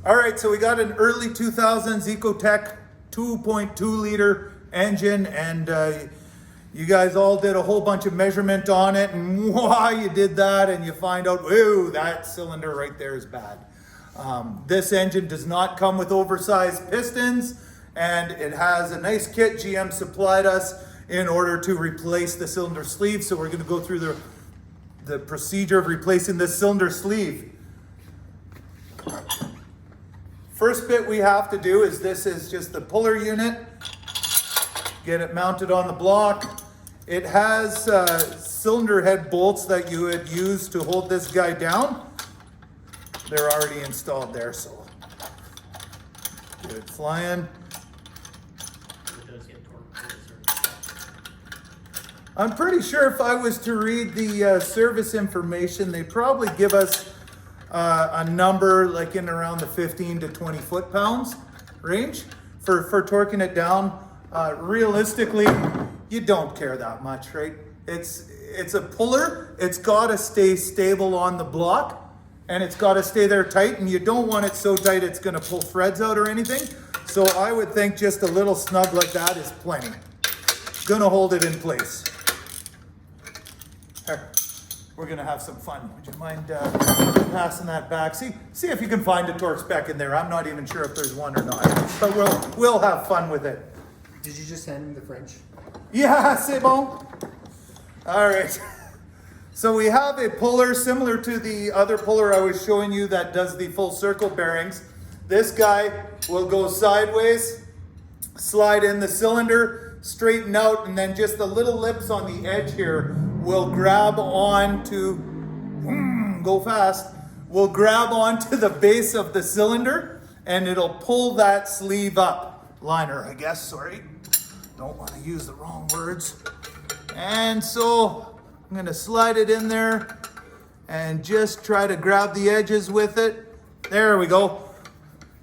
All right, so we got an early 2000s Ecotech 2.2 liter engine, and you guys all did a whole bunch of measurement on it, and why you did that, and you find out, ooh, that cylinder right there is bad. This engine does not come with oversized pistons, and it has a nice kit GM supplied us in order to replace the cylinder sleeve. So we're going to go through the procedure of replacing this cylinder sleeve. First bit we have to do is, this is just the puller unit. Get it mounted on the block. It has cylinder head bolts that you would use to hold this guy down. They're already installed there, so get it flying. I'm pretty sure if I was to read the service information, they'd probably give us a number like in around the 15 to 20 foot-pounds range for torquing it down. Realistically, you don't care that much, right? It's a puller. It's got to stay stable on the block, and it's got to stay there tight, and you don't want it so tight it's going to pull threads out or anything. So I would think just a little snug like that is plenty. Going to hold it in place. Here, we're going to have some fun. Would you mind passing that back? See if you can find a torque spec in there. I'm not even sure if there's one or not, but we'll have fun with it. Did you just hand him the French? Yeah, c'est bon. All right. So we have a puller similar to the other puller I was showing you that does the full circle bearings. This guy will go sideways, slide in the cylinder, straighten out, and then just the little lips on the edge here will grab on to, go fast, will grab onto the base of the cylinder, and it'll pull that sleeve up. Liner, I guess, sorry. Don't want to use the wrong words. And so I'm going to slide it in there and just try to grab the edges with it. There we go.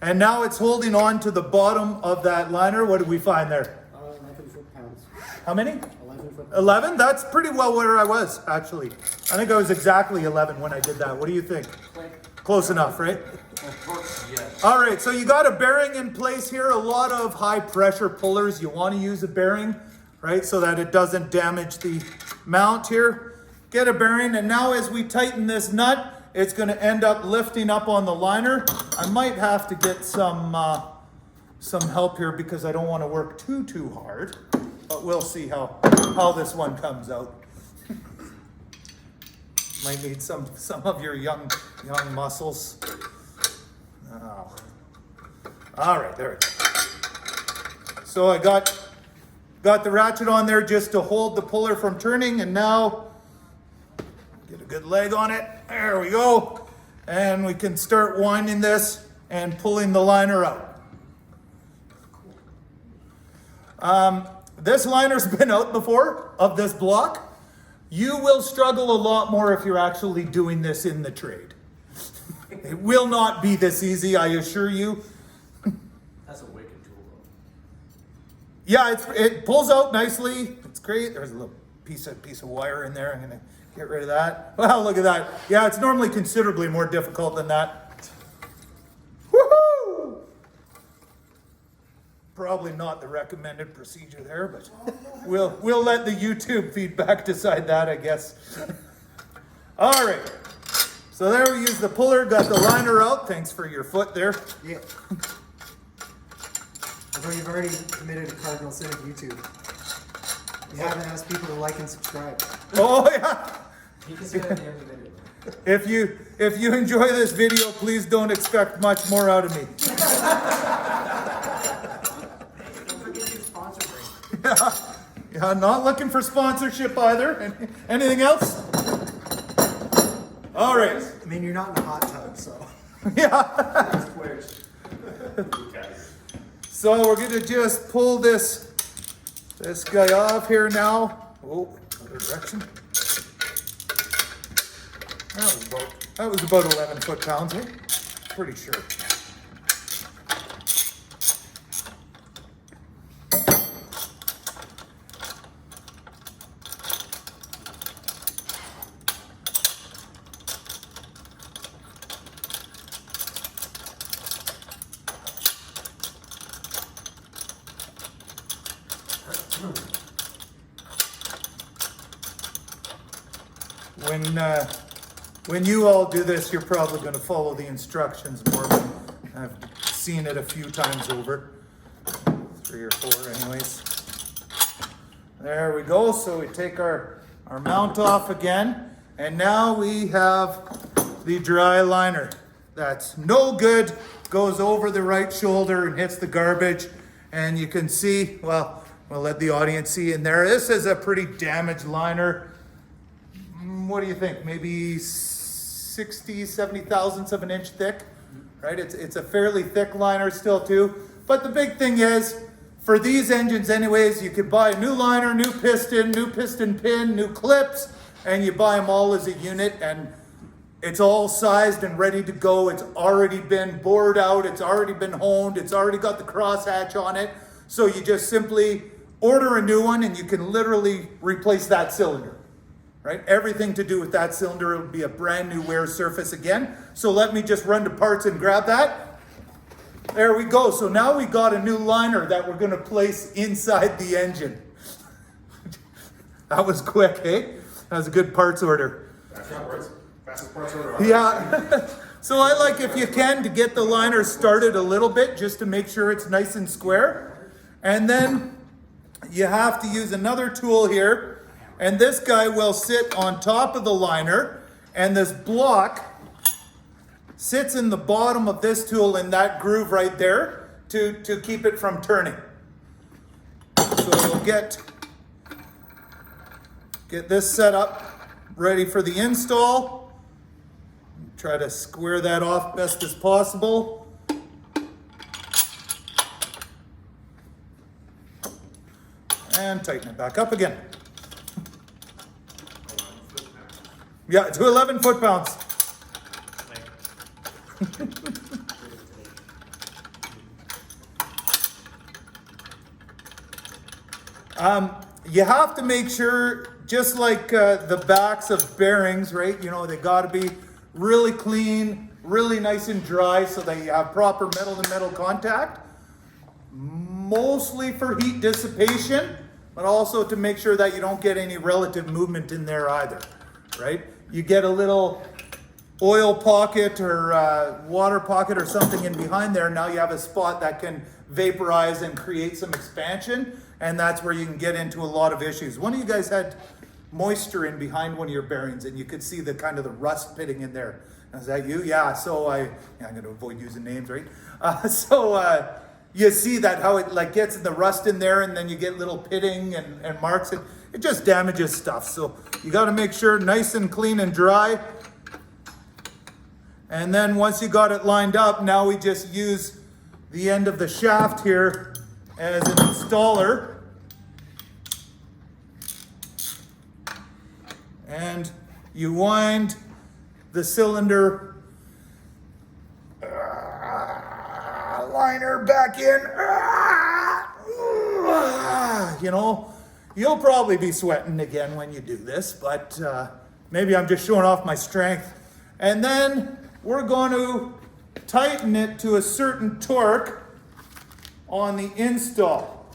And now it's holding on to the bottom of that liner. What did we find there? 11 foot-pounds. How many? 11 foot-pounds. 11? That's pretty well where I was, actually. I think I was exactly 11 when I did that. What do you think? Close enough, right? Yes. All right, so you got a bearing in place here. A lot of high pressure pullers, you want to use a bearing, right? So that it doesn't damage the mount here. Get a bearing, and now as we tighten this nut, it's going to end up lifting up on the liner. I might have to get some help here because I don't want to work too hard, but we'll see how this one comes out. Might need some of your young muscles. Oh. All right, there we go. So I got the ratchet on there just to hold the puller from turning, and now get a good leg on it. There we go. And we can start winding this and pulling the liner out. This liner's been out before of this block. You will struggle a lot more if you're actually doing this in the trade. It will not be this easy, I assure you. That's a wicked tool, though. Yeah, it pulls out nicely. It's great. There's a little piece of wire in there. I'm gonna get rid of that. Well, look at that. Yeah, it's normally considerably more difficult than that. Woohoo! Probably not the recommended procedure there, but we'll let the YouTube feedback decide that, I guess. All right. So there we use the puller, got the liner out. Thanks for your foot there. Yeah. Although you've already committed to Cardinal Civic YouTube. You haven't asked people to like and subscribe. Oh yeah. You can see that at the end of the video. If you enjoy this video, please don't expect much more out of me. Don't forget your sponsor break. Yeah, not looking for sponsorship either. Anything else? All right. I mean, you're not in a hot tub, so. Yeah. Okay. So we're gonna just pull this guy off here now. Oh, other direction. That was about 11 foot-pounds, eh? Pretty sure. when you all do this, you're probably going to follow the instructions more than I've seen it a few times over. 3 or 4 anyways. There we go. So we take our mount off again. And now we have the dry liner. That's no good. Goes over the right shoulder and hits the garbage. And you can see, well, we'll let the audience see in there. This is a pretty damaged liner. What do you think? Maybe 60, 70 thousandths of an inch thick, right? It's a fairly thick liner still too. But the big thing is, for these engines anyways, you could buy a new liner, new piston pin, new clips, and you buy them all as a unit, and it's all sized and ready to go. It's already been bored out, it's already been honed, it's already got the crosshatch on it. So you just simply order a new one and you can literally replace that cylinder. Right? Everything to do with that cylinder, it would be a brand new wear surface again. So let me just run to parts and grab that. There we go. So now we got a new liner that we're going to place inside the engine. That was quick, eh? That was a good parts order. Fastest parts order. Yeah. So I like, if you can, to get the liner started a little bit just to make sure it's nice and square. And then you have to use another tool here. And this guy will sit on top of the liner, and this block sits in the bottom of this tool in that groove right there to keep it from turning. So we'll get this set up, ready for the install. Try to square that off best as possible. And tighten it back up again. Yeah, to 11 foot-pounds. You have to make sure, just like the backs of bearings, right? You know, they got to be really clean, really nice and dry so that you have proper metal-to-metal contact. Mostly for heat dissipation, but also to make sure that you don't get any relative movement in there either, right? You get a little oil pocket or water pocket or something in behind there. Now you have a spot that can vaporize and create some expansion, and that's where you can get into a lot of issues. One of you guys had moisture in behind one of your bearings, and you could see the kind of the rust pitting in there. Is that you? Yeah. So I'm going to avoid using names, right? You see that how it like gets the rust in there, and then you get little pitting and marks. It just damages stuff. So you got to make sure nice and clean and dry. And then once you got it lined up, now we just use the end of the shaft here as an installer. And you wind the cylinder liner back in. You know, you'll probably be sweating again when you do this, but maybe I'm just showing off my strength. And then we're going to tighten it to a certain torque on the install.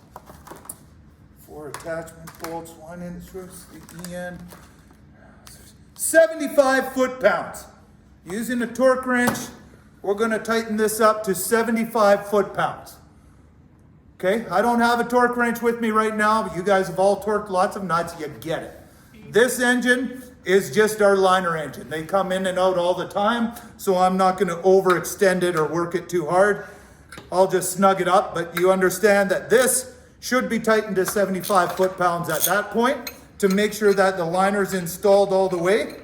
4 attachment bolts, 1 in the end. 75 foot-pounds. Using a torque wrench, we're going to tighten this up to 75 foot-pounds. Okay, I don't have a torque wrench with me right now, but you guys have all torqued lots of nuts, you get it. This engine is just our liner engine. They come in and out all the time, so I'm not going to overextend it or work it too hard. I'll just snug it up, but you understand that this should be tightened to 75 foot-pounds at that point to make sure that the liner's installed all the way.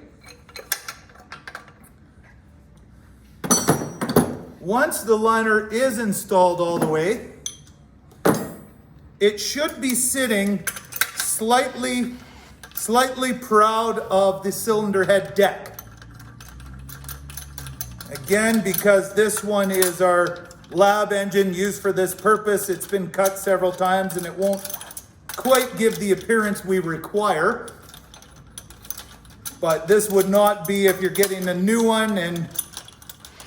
Once the liner is installed all the way, it should be sitting slightly proud of the cylinder head deck. Again, because this one is our lab engine used for this purpose, it's been cut several times and it won't quite give the appearance we require. But this would not be, if you're getting a new one and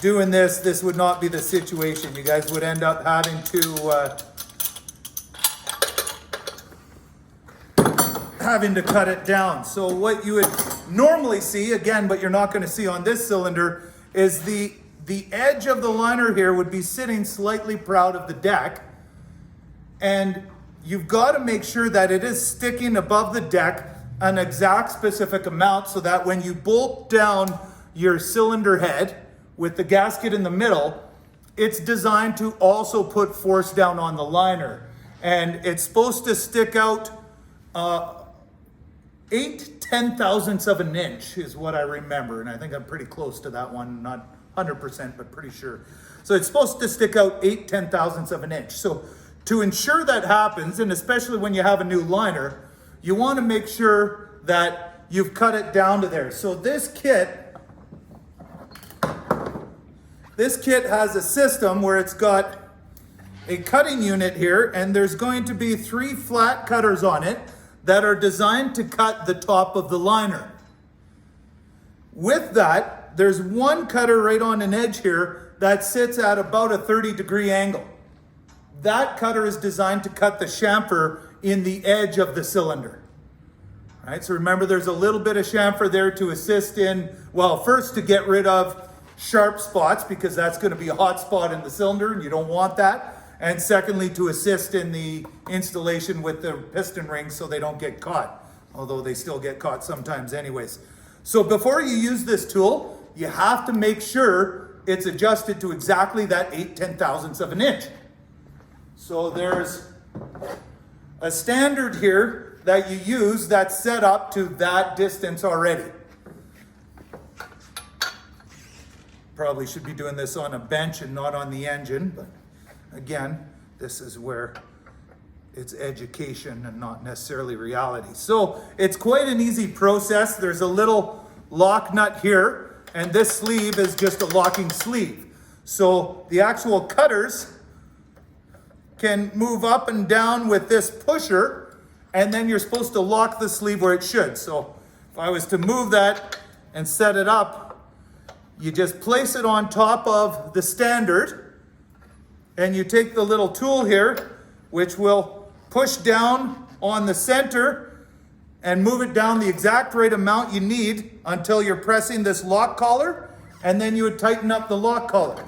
doing this, this would not be the situation. You guys would end up having to cut it down. So what you would normally see, again, but you're not going to see on this cylinder, is the edge of the liner here would be sitting slightly proud of the deck. And you've got to make sure that it is sticking above the deck an exact specific amount so that when you bolt down your cylinder head with the gasket in the middle, it's designed to also put force down on the liner. And it's supposed to stick out 8/10,000ths of an inch is what I remember. And I think I'm pretty close to that one, not 100%, but pretty sure. So it's supposed to stick out 8/10,000ths of an inch. So to ensure that happens, and especially when you have a new liner, you want to make sure that you've cut it down to there. So this kit has a system where it's got a cutting unit here, and there's going to be 3 flat cutters on it that are designed to cut the top of the liner. With that, there's one cutter right on an edge here that sits at about a 30-degree angle. That cutter is designed to cut the chamfer in the edge of the cylinder. All right, so remember there's a little bit of chamfer there to assist in, well, first to get rid of sharp spots because that's going to be a hot spot in the cylinder and you don't want that. And secondly, to assist in the installation with the piston rings so they don't get caught, although they still get caught sometimes anyways. So before you use this tool, you have to make sure it's adjusted to exactly that 8/10,000ths of an inch. So there's a standard here that you use that's set up to that distance already. Probably should be doing this on a bench and not on the engine, but again, this is where it's education and not necessarily reality. So it's quite an easy process. There's a little lock nut here, and this sleeve is just a locking sleeve. So the actual cutters can move up and down with this pusher, and then you're supposed to lock the sleeve where it should. So if I was to move that and set it up, you just place it on top of the standard, and you take the little tool here, which will push down on the center and move it down the exact right amount you need until you're pressing this lock collar, and then you would tighten up the lock collar.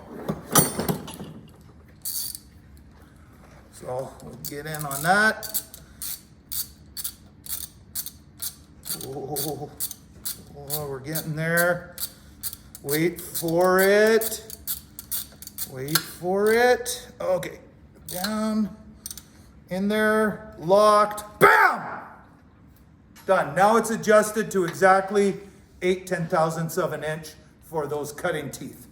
So we'll get in on that. Oh, we're getting there. Wait for it. Wait for it. Okay, down, in there, locked, bam! Done. Now it's adjusted to exactly 8/10,000ths of an inch for those cutting teeth.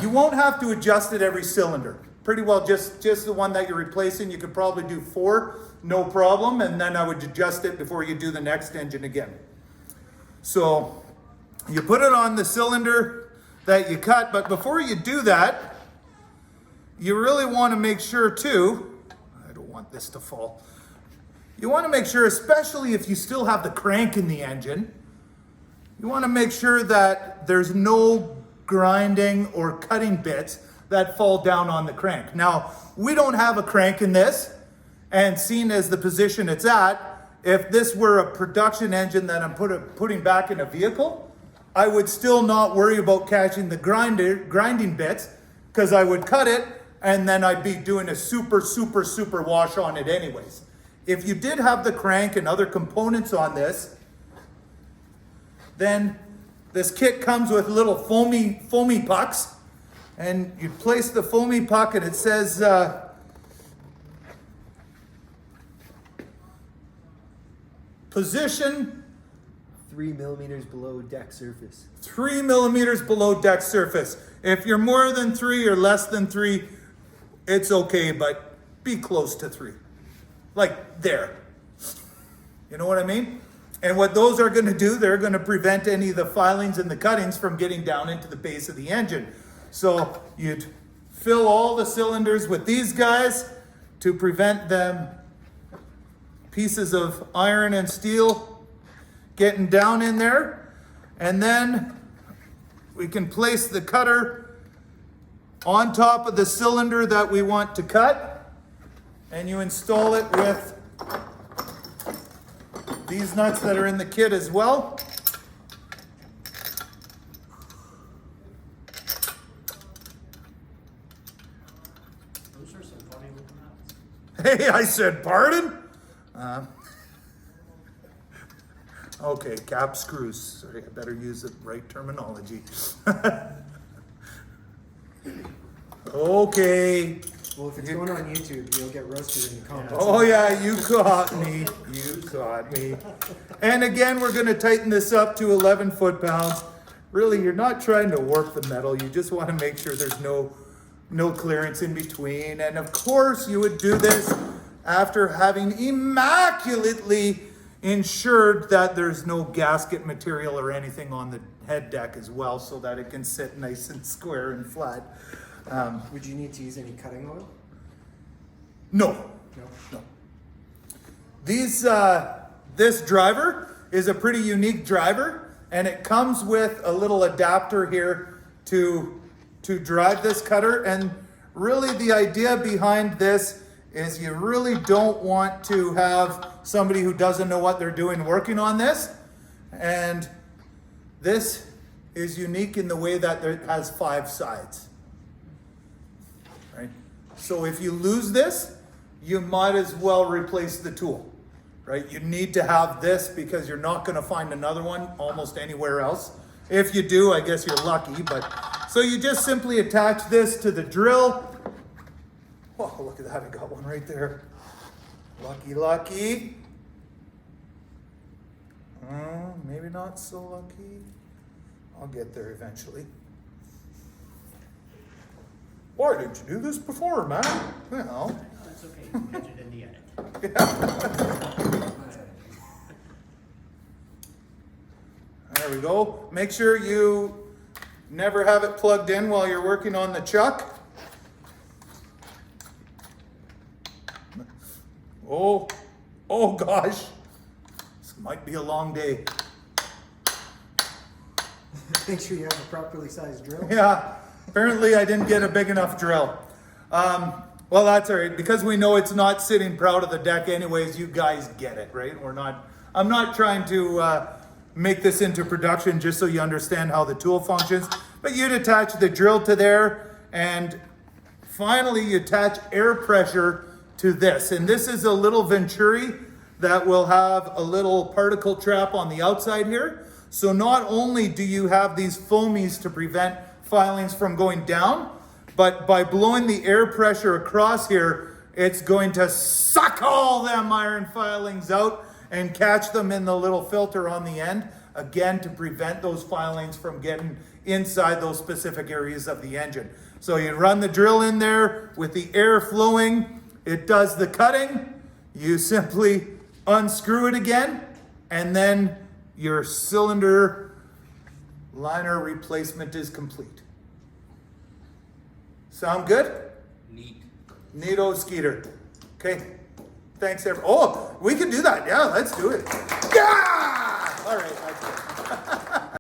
You won't have to adjust it every cylinder. Pretty well just the one that you're replacing. You could probably do 4, no problem, and then I would adjust it before you do the next engine again. So you put it on the cylinder that you cut, but before you do that, you really want to make sure too, I don't want this to fall. You want to make sure, especially if you still have the crank in the engine, you want to make sure that there's no grinding or cutting bits that fall down on the crank. Now, we don't have a crank in this, and seen as the position it's at, if this were a production engine that I'm putting back in a vehicle, I would still not worry about catching the grinding bits, because I would cut it and then I'd be doing a super wash on it anyways. If you did have the crank and other components on this, then this kit comes with little foamy pucks, and you place the foamy puck and it says position 3 millimeters below deck surface. 3 millimeters below deck surface. If you're more than 3 or less than 3, it's okay, but be close to 3. Like there. You know what I mean? And what those are going to do, they're going to prevent any of the filings and the cuttings from getting down into the base of the engine. So you'd fill all the cylinders with these guys to prevent them pieces of iron and steel getting down in there. And then we can place the cutter on top of the cylinder that we want to cut, and you install it with these nuts that are in the kit as well. Those are some funny looking nuts. Hey, I said pardon? Okay, cap screws. Sorry, I better use the right terminology. Okay. Well, if it's going on YouTube, you'll get roasted in the comments. Oh yeah, you caught me. You caught me. And again, we're gonna tighten this up to 11 foot-pounds. Really, you're not trying to warp the metal. You just want to make sure there's no clearance in between. And of course, you would do this after having immaculately ensured that there's no gasket material or anything on the head deck as well, so that it can sit nice and square and flat. Would you need to use any cutting oil? No, No. no. These, this driver is a pretty unique driver, and it comes with a little adapter here to drive this cutter. And really the idea behind this is you really don't want to have somebody who doesn't know what they're doing working on this. And this is unique in the way that it has 5 sides. Right? So if you lose this, you might as well replace the tool. Right? You need to have this because you're not going to find another one almost anywhere else. If you do, I guess you're lucky. But so you just simply attach this to the drill. Oh, look at that, I got one right there. Lucky, lucky. Maybe not so lucky. I'll get there eventually. Why didn't you do this before, Matt? Well, No, it's okay. You can catch it in the edit. there we go. Make sure you never have it plugged in while you're working on the chuck. Oh gosh. This might be a long day. Make sure you have a properly sized drill. Yeah, apparently I didn't get a big enough drill. Well, that's all right, because we know it's not sitting proud of the deck anyways, you guys get it, right? I'm not trying to make this into production just so you understand how the tool functions, but you'd attach the drill to there, and finally you attach air pressure to this. And this is a little Venturi that will have a little particle trap on the outside here. So not only do you have these foamies to prevent filings from going down, but by blowing the air pressure across here, it's going to suck all them iron filings out and catch them in the little filter on the end, again, to prevent those filings from getting inside those specific areas of the engine. So you run the drill in there with the air flowing, it does the cutting, you simply unscrew it again, and then your cylinder liner replacement is complete. Sound good? Neat. Neato Skeeter. Okay. Thanks, everyone. Oh, we can do that. Yeah, let's do it. Yeah! All right. That's good.